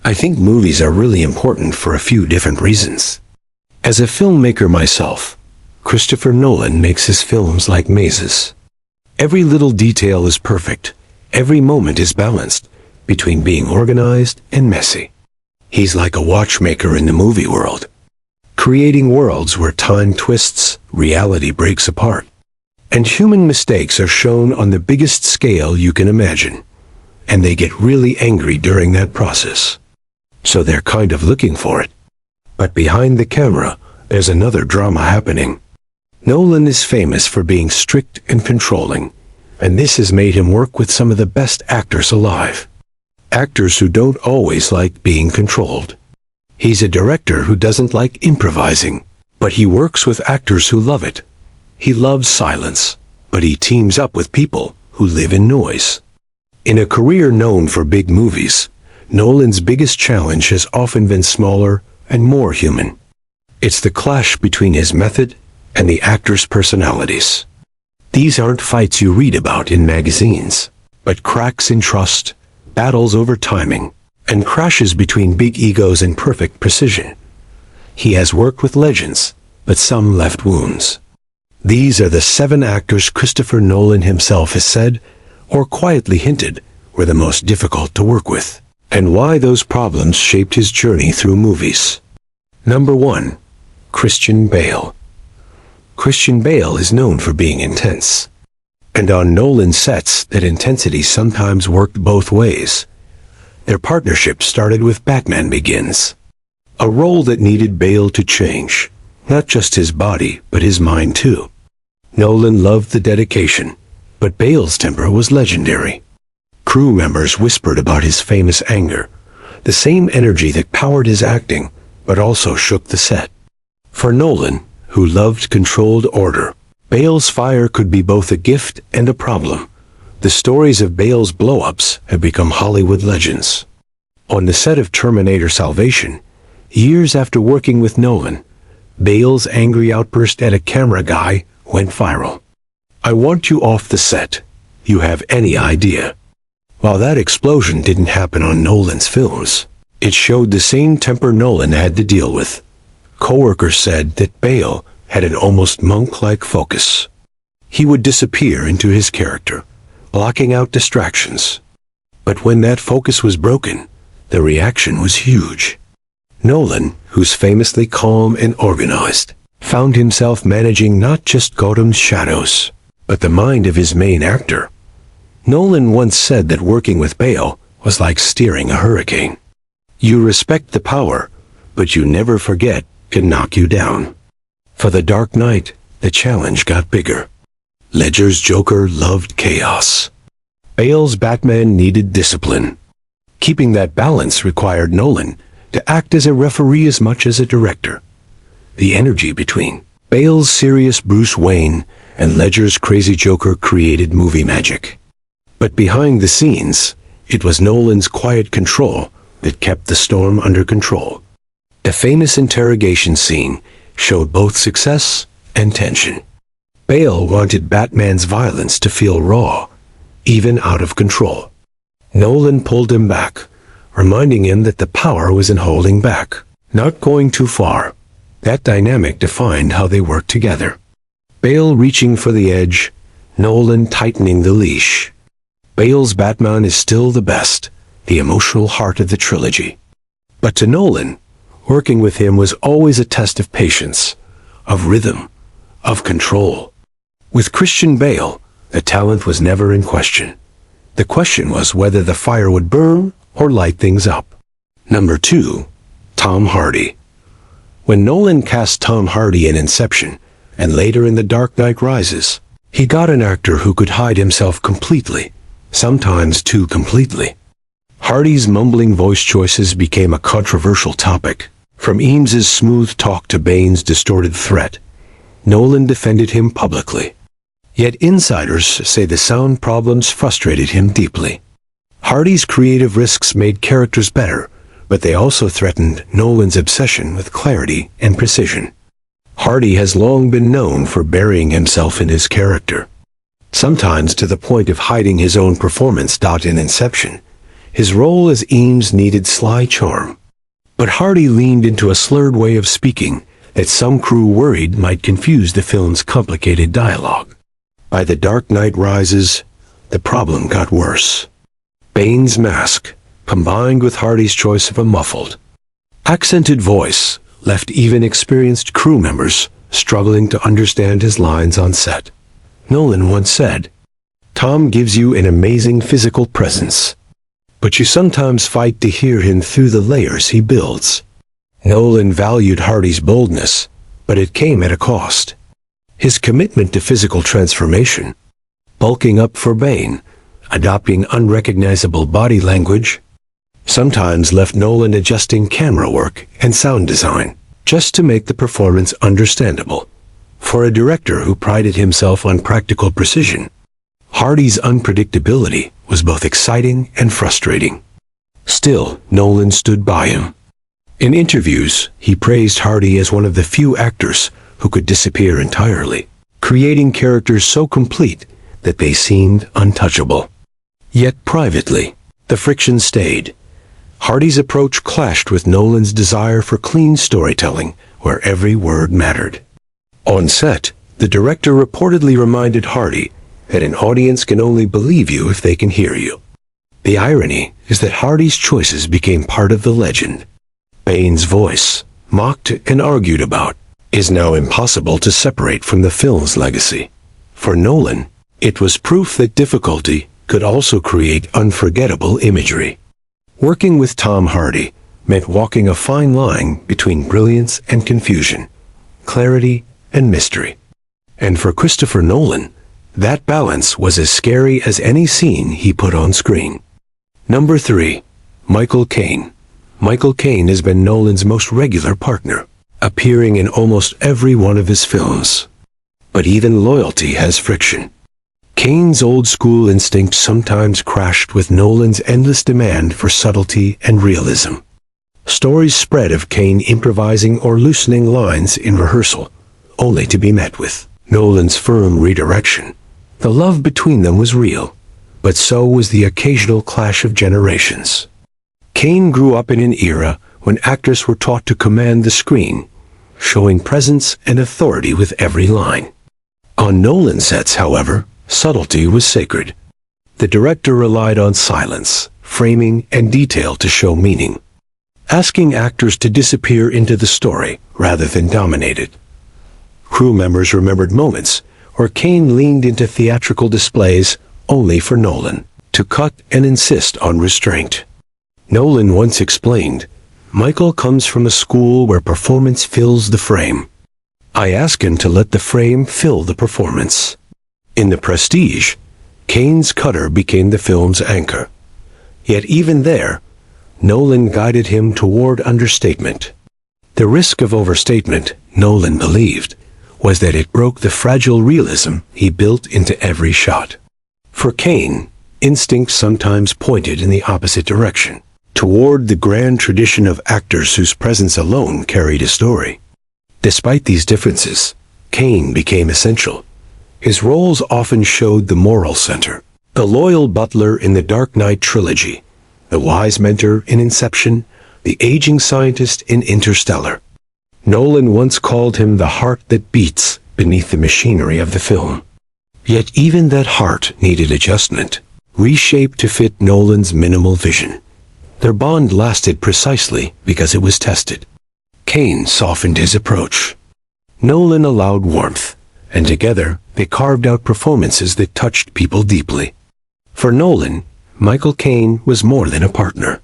I think movies are really important for a few different reasons. As a filmmaker myself, Christopher Nolan makes his films like mazes. Every little detail is perfect. Every moment is balanced between being organized and messy. He's like a watchmaker in the movie world, creating worlds where time twists, reality breaks apart, and human mistakes are shown on the biggest scale you can imagine, and they get really angry during that process. So they're kind of looking for it. But behind the camera, there's another drama happening. Nolan is famous for being strict and controlling, and this has made him work with some of the best actors alive. Actors who don't always like being controlled. He's a director who doesn't like improvising, but he works with actors who love it. He loves silence, but he teams up with people who live in noise. In a career known for big movies, Nolan's biggest challenge has often been smaller and more human. It's the clash between his method and the actors' personalities. These aren't fights you read about in magazines, but cracks in trust, battles over timing, and crashes between big egos and perfect precision. He has worked with legends, but some left wounds. These are the 7 actors Christopher Nolan himself has said, or quietly hinted, were the most difficult to work with, and why those problems shaped his journey through movies. Number 1. Christian Bale. Christian Bale is known for being intense. And on Nolan's sets, that intensity sometimes worked both ways. Their partnership started with Batman Begins, a role that needed Bale to change, not just his body, but his mind too. Nolan loved the dedication, but Bale's temper was legendary. Crew members whispered about his famous anger, the same energy that powered his acting, but also shook the set. For Nolan, who loved controlled order, Bale's fire could be both a gift and a problem. The stories of Bale's blow-ups have become Hollywood legends. On the set of Terminator Salvation, years after working with Nolan, Bale's angry outburst at a camera guy went viral. "I want you off the set. You have any idea?" While that explosion didn't happen on Nolan's films, it showed the same temper Nolan had to deal with. Coworkers said that Bale had an almost monk-like focus. He would disappear into his character, blocking out distractions. But when that focus was broken, the reaction was huge. Nolan, who's famously calm and organized, found himself managing not just Gotham's shadows, but the mind of his main actor. Nolan once said that working with Bale was like steering a hurricane. You respect the power, but you never forget it can knock you down. For The Dark Knight, the challenge got bigger. Ledger's Joker loved chaos. Bale's Batman needed discipline. Keeping that balance required Nolan to act as a referee as much as a director. The energy between Bale's serious Bruce Wayne and Ledger's crazy Joker created movie magic. But behind the scenes, it was Nolan's quiet control that kept the storm under control. The famous interrogation scene showed both success and tension. Bale wanted Batman's violence to feel raw, even out of control. Nolan pulled him back, reminding him that the power was in holding back, not going too far. That dynamic defined how they worked together. Bale reaching for the edge, Nolan tightening the leash. Bale's Batman is still the best, the emotional heart of the trilogy. But to Nolan, working with him was always a test of patience, of rhythm, of control. With Christian Bale, the talent was never in question. The question was whether the fire would burn or light things up. Number 2. Tom Hardy. When Nolan cast Tom Hardy in Inception, and later in The Dark Knight Rises, he got an actor who could hide himself completely, sometimes too completely. Hardy's mumbling voice choices became a controversial topic. From Eames's smooth talk to Bane's distorted threat, Nolan defended him publicly. Yet insiders say the sound problems frustrated him deeply. Hardy's creative risks made characters better, but they also threatened Nolan's obsession with clarity and precision. Hardy has long been known for burying himself in his character, sometimes to the point of hiding his own performance. In Inception, His role as Eames needed sly charm. But Hardy leaned into a slurred way of speaking that some crew worried might confuse the film's complicated dialogue. By The Dark Knight Rises, the problem got worse. Bane's mask, combined with Hardy's choice of a muffled, accented voice, left even experienced crew members struggling to understand his lines on set. Nolan once said, "Tom gives you an amazing physical presence, but you sometimes fight to hear him through the layers he builds." Nolan valued Hardy's boldness, but it came at a cost. His commitment to physical transformation, bulking up for Bane, adopting unrecognizable body language, sometimes left Nolan adjusting camera work and sound design just to make the performance understandable. For a director who prided himself on practical precision, Hardy's unpredictability was both exciting and frustrating. Still, Nolan stood by him. In interviews, he praised Hardy as one of the few actors who could disappear entirely, creating characters so complete that they seemed untouchable. Yet privately, the friction stayed. Hardy's approach clashed with Nolan's desire for clean storytelling, where every word mattered. On set, the director reportedly reminded Hardy that an audience can only believe you if they can hear you. The irony is that Hardy's choices became part of the legend. Bane's voice, mocked and argued about, is now impossible to separate from the film's legacy. For Nolan, it was proof that difficulty could also create unforgettable imagery. Working with Tom Hardy meant walking a fine line between brilliance and confusion, clarity and mystery. And for Christopher Nolan, that balance was as scary as any scene he put on screen. Number 3. Michael Caine. Michael Caine has been Nolan's most regular partner, appearing in almost every one of his films. But even loyalty has friction. Caine's old-school instinct sometimes crashed with Nolan's endless demand for subtlety and realism. Stories spread of Caine improvising or loosening lines in rehearsal, only to be met with Nolan's firm redirection. The love between them was real, but so was the occasional clash of generations. Caine grew up in an era when actors were taught to command the screen, showing presence and authority with every line. On Nolan sets, however, subtlety was sacred. The director relied on silence, framing, and detail to show meaning, asking actors to disappear into the story rather than dominate it. Crew members remembered moments where Caine leaned into theatrical displays only for Nolan to cut and insist on restraint. Nolan once explained, "Michael comes from a school where performance fills the frame. I ask him to let the frame fill the performance." In The Prestige, Caine's cutter became the film's anchor. Yet even there, Nolan guided him toward understatement. The risk of overstatement, Nolan believed, was that it broke the fragile realism he built into every shot. For Caine, instinct sometimes pointed in the opposite direction, toward the grand tradition of actors whose presence alone carried a story. Despite these differences, Caine became essential. His roles often showed the moral center, the loyal butler in the Dark Knight trilogy, the wise mentor in Inception, the aging scientist in Interstellar. Nolan once called him the heart that beats beneath the machinery of the film. Yet even that heart needed adjustment, reshaped to fit Nolan's minimal vision. Their bond lasted precisely because it was tested. Caine softened his approach. Nolan allowed warmth, and together they carved out performances that touched people deeply. For Nolan, Michael Caine was more than a partner.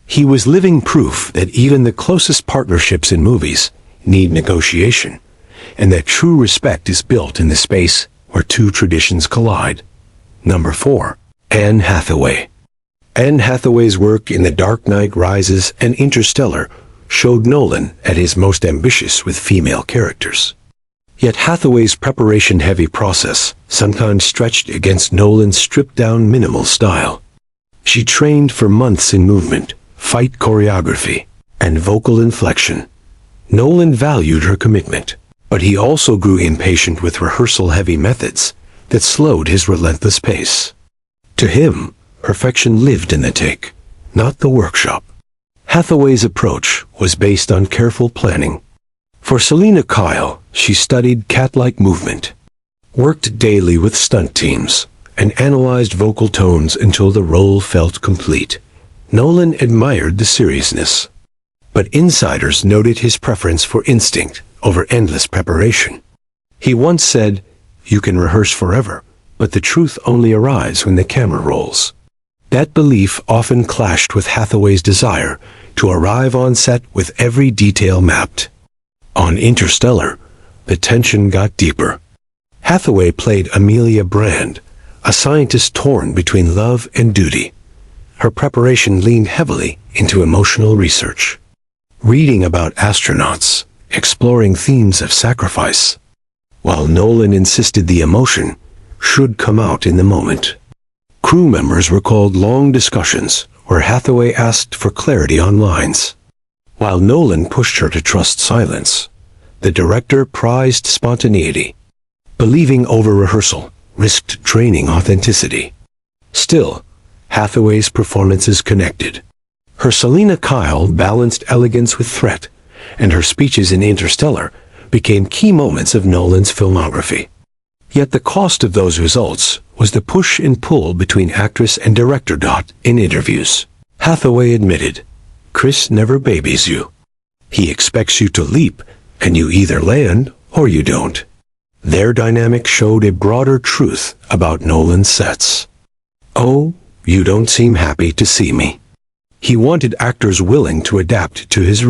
He was living proof that even the closest partnerships in movies need negotiation, and that true respect is built in the space where two traditions collide. Number 4. Anne Hathaway. Anne Hathaway's work in The Dark Knight Rises and Interstellar showed Nolan at his most ambitious with female characters. Yet Hathaway's preparation-heavy process sometimes stretched against Nolan's stripped-down minimal style. She trained for months in movement, fight choreography, and vocal inflection. Nolan valued her commitment, but he also grew impatient with rehearsal-heavy methods that slowed his relentless pace. To him, perfection lived in the take, not the workshop. Hathaway's approach was based on careful planning. For Selina Kyle, she studied cat-like movement, worked daily with stunt teams, and analyzed vocal tones until the role felt complete. Nolan admired the seriousness, but insiders noted his preference for instinct over endless preparation. He once said, "You can rehearse forever, but the truth only arrives when the camera rolls." That belief often clashed with Hathaway's desire to arrive on set with every detail mapped. On Interstellar, the tension got deeper. Hathaway played Amelia Brand, a scientist torn between love and duty. Her preparation leaned heavily into emotional research, reading about astronauts, exploring themes of sacrifice, while Nolan insisted the emotion should come out in the moment. Crew members recalled long discussions where Hathaway asked for clarity on lines, while Nolan pushed her to trust silence. The director prized spontaneity, believing over-rehearsal risked draining authenticity. Still, Hathaway's performances connected. Her Selina Kyle balanced elegance with threat, and her speeches in Interstellar became key moments of Nolan's filmography. Yet the cost of those results was the push and pull between actress and director. In interviews, Hathaway admitted, "Chris never babies you. He expects you to leap, and you either land or you don't." Their dynamic showed a broader truth about Nolan's sets. "Oh, you don't seem happy to see me." He wanted actors willing to adapt to his